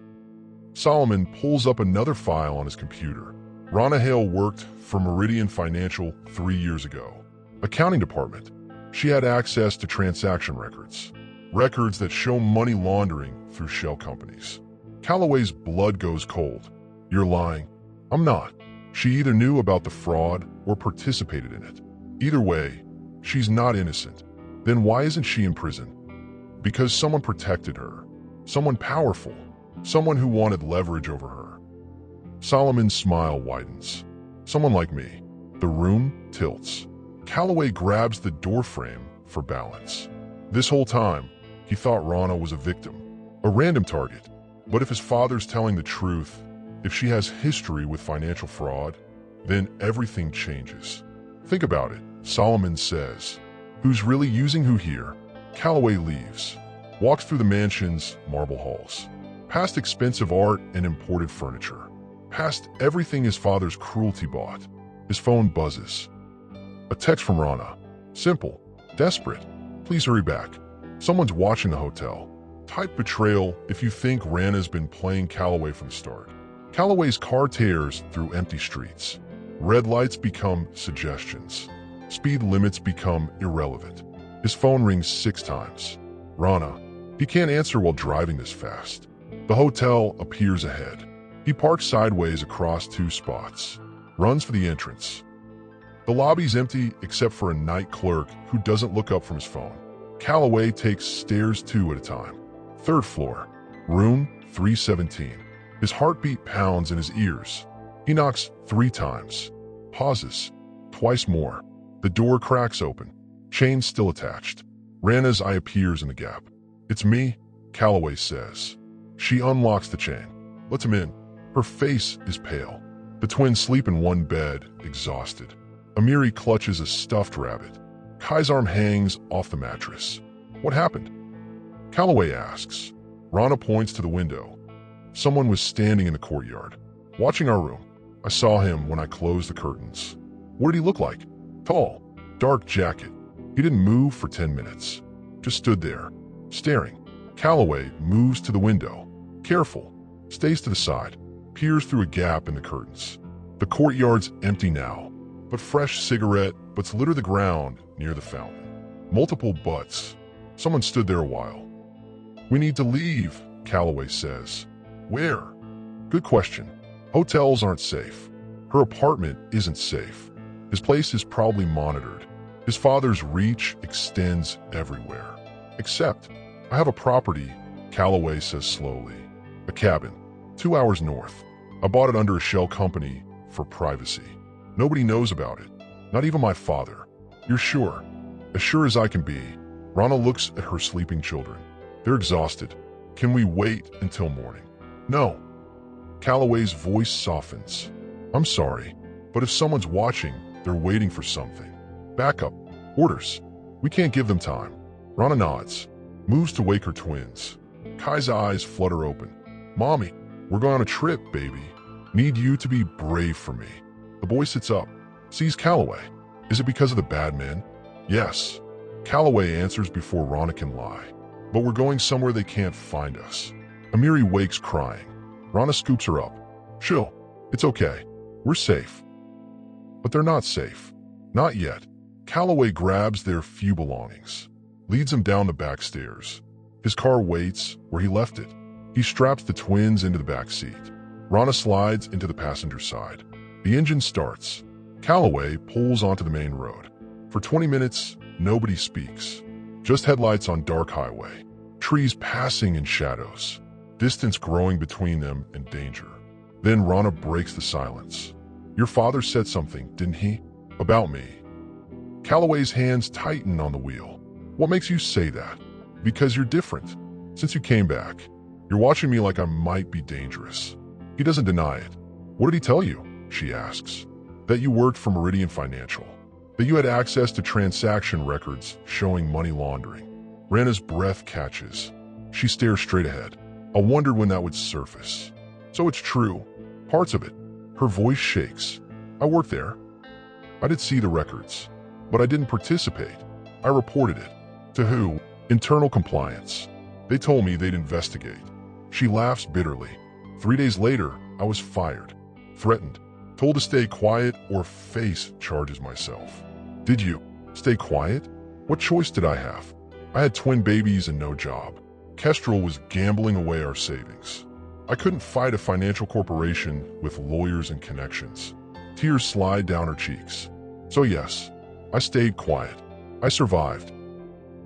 Solomon pulls up another file on his computer. Rana Hale worked for Meridian Financial 3 years ago. Accounting department. She had access to transaction records. Records that show money laundering through shell companies. Calloway's blood goes cold. You're lying. I'm not. She either knew about the fraud or participated in it. Either way, she's not innocent. Then why isn't she in prison? Because someone protected her. Someone powerful. Someone who wanted leverage over her. Solomon's smile widens. Someone like me. The room tilts. Calloway grabs the doorframe for balance. This whole time, he thought Rana was a victim, a random target. But if his father's telling the truth, if she has history with financial fraud, then everything changes. Think about it, Solomon says. Who's really using who here? Calloway leaves, walks through the mansion's marble halls, past expensive art and imported furniture, past everything his father's cruelty bought. His phone buzzes. A text from Rana. Simple, desperate. Please hurry back. Someone's watching the hotel. Type betrayal if you think Rana's been playing Calloway from the start. Calloway's car tears through empty streets. Red lights become suggestions. Speed limits become irrelevant. His phone rings 6 times. Rana. He can't answer while driving this fast. The hotel appears ahead. He parks sideways across 2 spots. Runs for the entrance. The lobby's empty except for a night clerk who doesn't look up from his phone. Calloway takes stairs 2 at a time. 3rd floor. Room 317. His heartbeat pounds in his ears. He knocks 3 times. Pauses. Twice more. The door cracks open. Chain still attached. Rana's eye appears in the gap. It's me, Calloway says. She unlocks the chain. Lets him in. Her face is pale. The twins sleep in one bed, exhausted. Amiri clutches a stuffed rabbit. Kai's arm hangs off the mattress. What happened? Calloway asks. Rana points to the window. Someone was standing in the courtyard, watching our room. I saw him when I closed the curtains. What did he look like? Tall, dark jacket. He didn't move for 10 minutes. Just stood there, staring. Calloway moves to the window. Careful. Stays to the side. Peers through a gap in the curtains. The courtyard's empty now, but fresh cigarette butts litter the ground near the fountain. Multiple butts. Someone stood there a while. We need to leave, Calloway says. Where? Good question. Hotels aren't safe. Her apartment isn't safe. His place is probably monitored. His father's reach extends everywhere. Except, I have a property, Calloway says slowly. A cabin, 2 hours north. I bought it under a shell company for privacy. Nobody knows about it. Not even my father. You're sure? As sure as I can be. Rana looks at her sleeping children. They're exhausted. Can we wait until morning? No. Calloway's voice softens. I'm sorry, but if someone's watching, they're waiting for something. Backup. Orders. We can't give them time. Rana nods. Moves to wake her twins. Kai's eyes flutter open. Mommy, we're going on a trip, baby. Need you to be brave for me. The boy sits up. Sees Calloway. Is it because of the bad men? Yes. Calloway answers before Rana can lie. But we're going somewhere they can't find us. Amiri wakes crying. Rana scoops her up. Chill. It's okay. We're safe. But they're not safe. Not yet. Calloway grabs their few belongings. Leads them down the back stairs. His car waits where he left it. He straps the twins into the back seat. Rana slides into the passenger side. The engine starts. Calloway pulls onto the main road. For 20 minutes, nobody speaks. Just headlights on dark highway. Trees passing in shadows. Distance growing between them and danger. Then Rana breaks the silence. Your father said something, didn't he? About me. Calloway's hands tighten on the wheel. What makes you say that? Because you're different. Since you came back, you're watching me like I might be dangerous. He doesn't deny it. What did he tell you? She asks. That you worked for Meridian Financial. That you had access to transaction records showing money laundering. Rana's breath catches. She stares straight ahead. I wondered when that would surface. So it's true. Parts of it. Her voice shakes. I worked there. I did see the records. But I didn't participate. I reported it. To who? Internal compliance. They told me they'd investigate. She laughs bitterly. 3 days later, I was fired. Threatened. Told to stay quiet or face charges myself. Did you? Stay quiet? What choice did I have? I had twin babies and no job. Kestrel was gambling away our savings. I couldn't fight a financial corporation with lawyers and connections. Tears slide down her cheeks. So yes, I stayed quiet. I survived.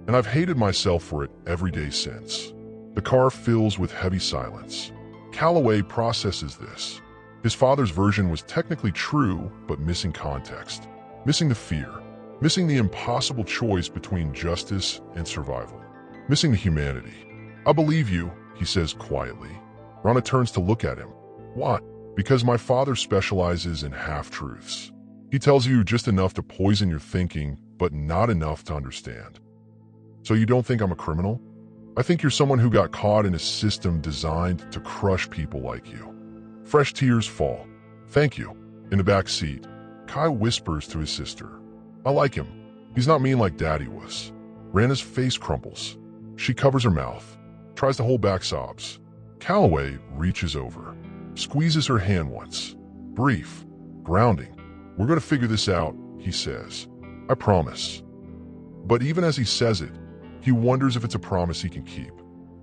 And I've hated myself for it every day since. The car fills with heavy silence. Calloway processes this. His father's version was technically true, but missing context, missing the fear, missing the impossible choice between justice and survival, missing the humanity. "I believe you," he says quietly. Rana turns to look at him. "Why?" "Because my father specializes in half-truths. He tells you just enough to poison your thinking, but not enough to understand." "So you don't think I'm a criminal?" "I think you're someone who got caught in a system designed to crush people like you." Fresh tears fall. "Thank you." In the back seat, Kai whispers to his sister, "I like him. He's not mean like Daddy was." Rana's face crumples. She covers her mouth, tries to hold back sobs. Calloway reaches over, squeezes her hand once. Brief, grounding. "We're going to figure this out," he says. "I promise." But even as he says it, he wonders if it's a promise he can keep.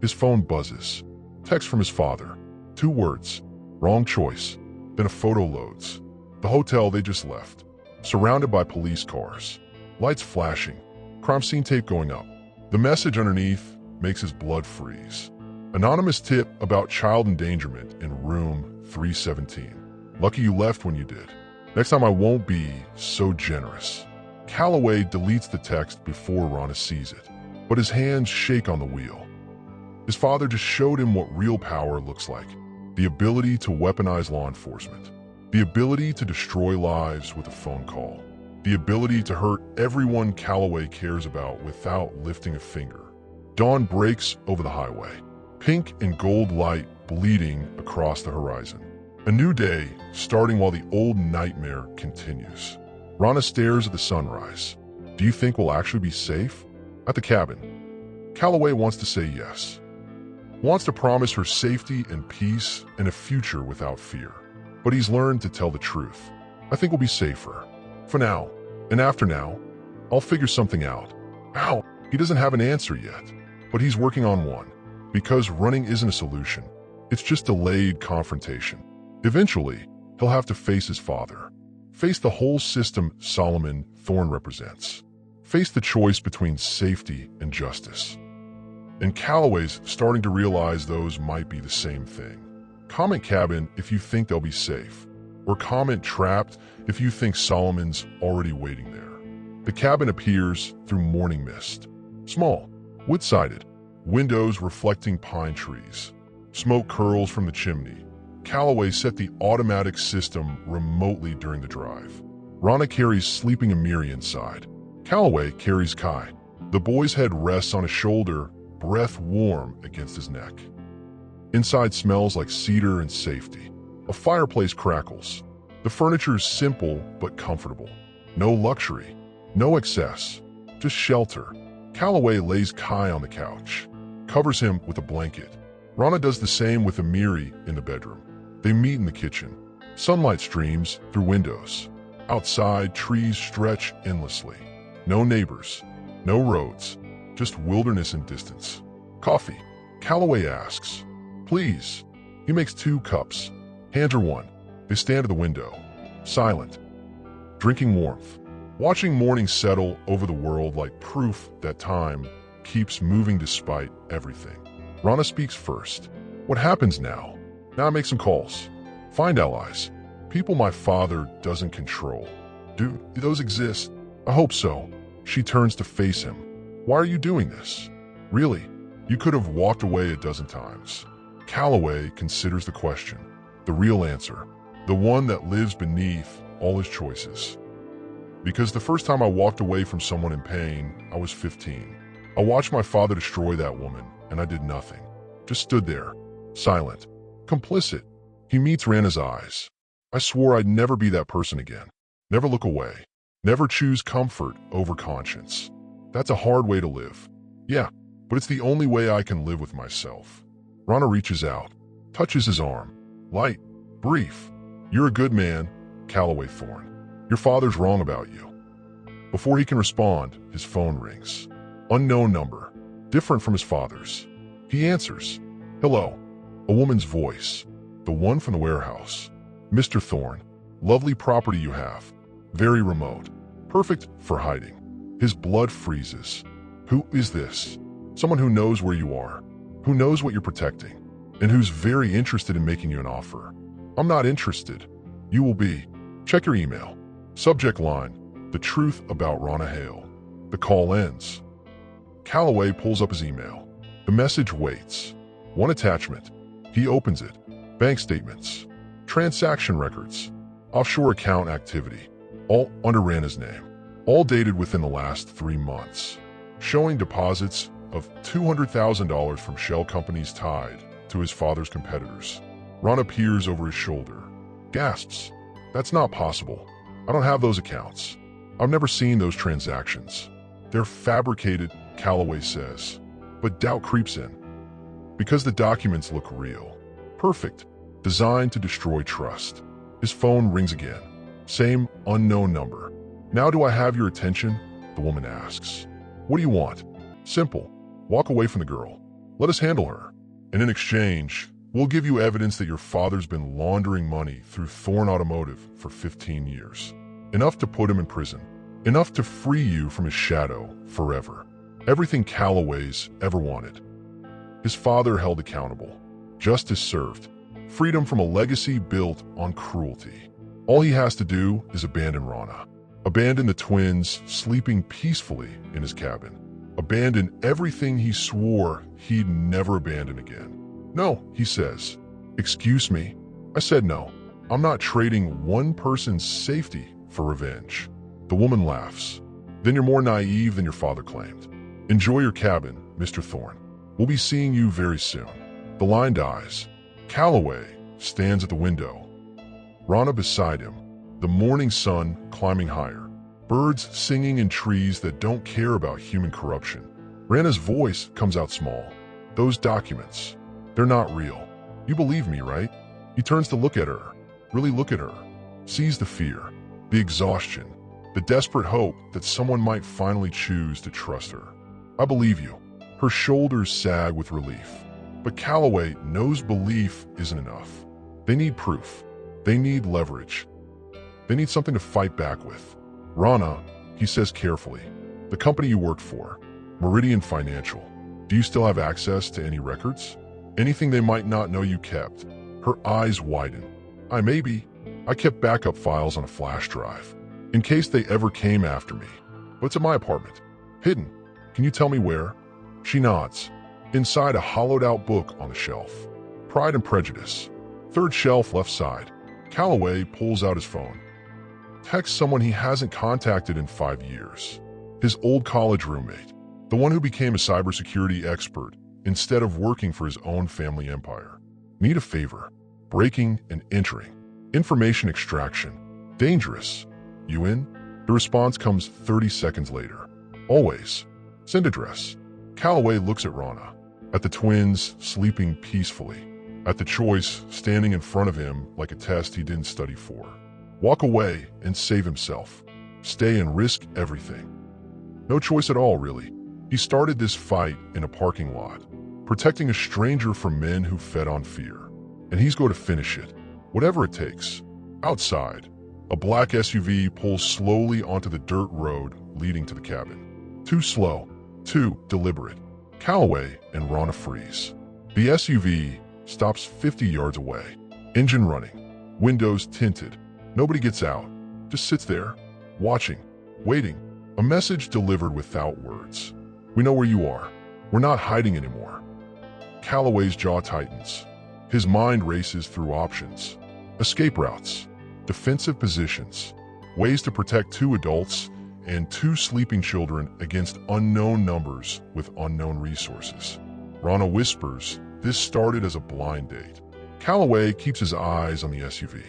His phone buzzes. Text from his father. 2 words. Wrong choice. Then a photo loads. The hotel they just left. Surrounded by police cars. Lights flashing. Crime scene tape going up. The message underneath makes his blood freeze. Anonymous tip about child endangerment in room 317. "Lucky you left when you did. Next time I won't be so generous." Calloway deletes the text before Rana sees it, but his hands shake on the wheel. His father just showed him what real power looks like. The ability to weaponize law enforcement. The ability to destroy lives with a phone call. The ability to hurt everyone Calloway cares about without lifting a finger. Dawn breaks over the highway. Pink and gold light bleeding across the horizon. A new day, starting while the old nightmare continues. Rana stares at the sunrise. "Do you think we'll actually be safe?" "At the cabin." Calloway wants to say yes. Wants to promise her safety and peace and a future without fear. But he's learned to tell the truth. "I think we'll be safer. For now. And after now, I'll figure something out." How? He doesn't have an answer yet. But he's working on one. Because running isn't a solution. It's just delayed confrontation. Eventually, he'll have to face his father. Face the whole system Solomon Thorne represents. Face the choice between safety and justice. And Calloway's starting to realize those might be the same thing. Comment cabin if you think they'll be safe. Or comment trapped if you think Solomon's already waiting there. The cabin appears through morning mist. Small, wood-sided, windows reflecting pine trees. Smoke curls from the chimney. Calloway set the automatic system remotely during the drive. Rana carries sleeping Amiri inside. Calloway carries Kai. The boy's head rests on his shoulder, breath warm against his neck. Inside smells like cedar and safety. A fireplace crackles. The furniture is simple but comfortable. No luxury, no excess, just shelter. Calloway lays Kai on the couch, covers him with a blanket. Rana does the same with Amiri in the bedroom. They meet in the kitchen. Sunlight streams through windows. Outside, trees stretch endlessly. No neighbors, no roads, just wilderness and distance. "Coffee?" Calloway asks. "Please." He makes 2 cups. Hands her one. They stand at the window, silent, drinking warmth, watching morning settle over the world like proof that time keeps moving despite everything. Rana speaks first. "What happens now?" "Now I make some calls. Find allies. People my father doesn't control." "Do those exist?" "I hope so." She turns to face him. "Why are you doing this?" "Really? You could have walked away a dozen times." Calloway considers the question. The real answer. The one that lives beneath all his choices. "Because the first time I walked away from someone in pain, I was 15. I watched my father destroy that woman, and I did nothing. Just stood there, silent, complicit." He meets Rana's eyes. "I swore I'd never be that person again. Never look away. Never choose comfort over conscience. That's a hard way to live." "Yeah, but it's the only way I can live with myself." Rana reaches out, touches his arm. Light, brief. "You're a good man, Calloway Thorne. Your father's wrong about you." Before he can respond, his phone rings. Unknown number, different from his father's. He answers. "Hello." A woman's voice, the one from the warehouse. "Mr. Thorne, lovely property you have. Very remote. Perfect for hiding." His blood freezes. Who is this? Someone who knows where you are, who knows what you're protecting, and who's very interested in making you an offer. I'm not interested. You will be. Check your email. Subject line, the truth about Rana Hale. The call ends. Calloway pulls up his email. The message waits. One attachment. He opens it. Bank statements. Transaction records. Offshore account activity. All under Rana's name. All dated within the last 3 months. Showing deposits of $200,000 from shell companies tied to his father's competitors. Rana peers over his shoulder. Gasps. That's not possible. I don't have those accounts. I've never seen those transactions. They're fabricated, Calloway says. But doubt creeps in. Because the documents look real. Perfect. Designed to destroy trust. His phone rings again. Same unknown number. Now do I have your attention? The woman asks. What do you want? Simple. Walk away from the girl. Let us handle her. And in exchange, we'll give you evidence that your father's been laundering money through Thorn Automotive for 15 years. Enough to put him in prison. Enough to free you from his shadow forever. Everything Calloway's ever wanted. His father held accountable. Justice served. Freedom from a legacy built on cruelty. All he has to do is abandon Rana. Abandon the twins sleeping peacefully in his cabin. Abandon everything he swore he'd never abandon again. No, he says. Excuse me. I said no. I'm not trading one person's safety for revenge. The woman laughs. Then you're more naive than your father claimed. Enjoy your cabin, Mr. Thorne. We'll be seeing you very soon. The line dies. Calloway stands at the window. Rana beside him. The morning sun climbing higher. Birds singing in trees that don't care about human corruption. Rana's voice comes out small. Those documents, they're not real. You believe me, right? He turns to look at her. Really look at her. Sees the fear, the exhaustion, the desperate hope that someone might finally choose to trust her. I believe you. Her shoulders sag with relief. But Calloway knows belief isn't enough. They need proof. They need leverage. They need something to fight back with. Rana, he says carefully, the company you worked for, Meridian Financial, do you still have access to any records? Anything they might not know you kept? Her eyes widen. I kept backup files on a flash drive, in case they ever came after me. But it's at my apartment. Hidden. Can you tell me where? She nods. Inside a hollowed-out book on the shelf. Pride and Prejudice. Third shelf left side. Calloway pulls out his phone. Texts someone he hasn't contacted in 5 years. His old college roommate. The one who became a cybersecurity expert instead of working for his own family empire. Need a favor. Breaking and entering. Information extraction. Dangerous. You in? The response comes 30 seconds later. Always. Send address. Calloway looks at Rana. At the twins sleeping peacefully. At the choice standing in front of him like a test he didn't study for. Walk away and save himself. Stay and risk everything. No choice at all, really. He started this fight in a parking lot, protecting a stranger from men who fed on fear. And he's going to finish it, whatever it takes. Outside, a black SUV pulls slowly onto the dirt road leading to the cabin. Too slow, too deliberate. Calloway and Rana freeze. The SUV stops 50 yards away. Engine running, windows tinted. Nobody gets out, just sits there, watching, waiting. A message delivered without words. We know where you are. We're not hiding anymore. Calloway's jaw tightens. His mind races through options. Escape routes, defensive positions, ways to protect 2 adults and 2 sleeping children against unknown numbers with unknown resources. Rana whispers, this started as a blind date. Calloway keeps his eyes on the SUV.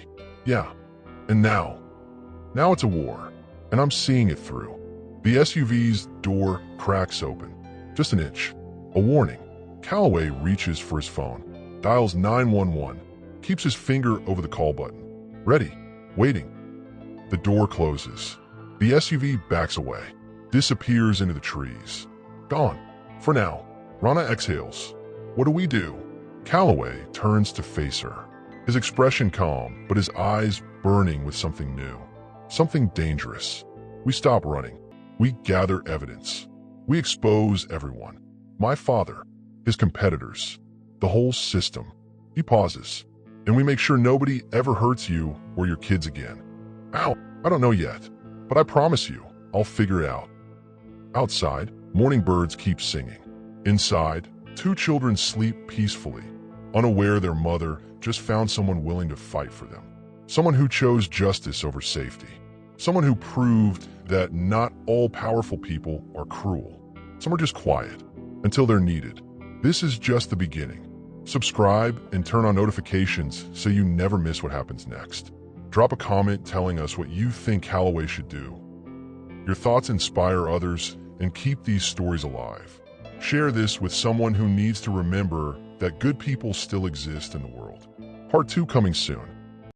Yeah, and now it's a war, and I'm seeing it through. The SUV's door cracks open, just an inch. A warning. Calloway reaches for his phone, dials 911, keeps his finger over the call button. Ready, waiting. The door closes. The SUV backs away, disappears into the trees. Gone. For now. Rana exhales. What do we do? Calloway turns to face her. His expression calm, but his eyes burning with something new. Something dangerous. We stop running. We gather evidence. We expose everyone. My father, his competitors, the whole system. He pauses. And we make sure nobody ever hurts you or your kids again. Ow, I don't know yet, but I promise you, I'll figure it out. Outside, morning birds keep singing. Inside, two children sleep peacefully, unaware their mother just found someone willing to fight for them. Someone who chose justice over safety. Someone who proved that not all powerful people are cruel. Some are just quiet until they're needed. This is just the beginning. Subscribe and turn on notifications so you never miss what happens next. Drop a comment telling us what you think Callaway should do. Your thoughts inspire others and keep these stories alive. Share this with someone who needs to remember that good people still exist in the world. Part 2 coming soon.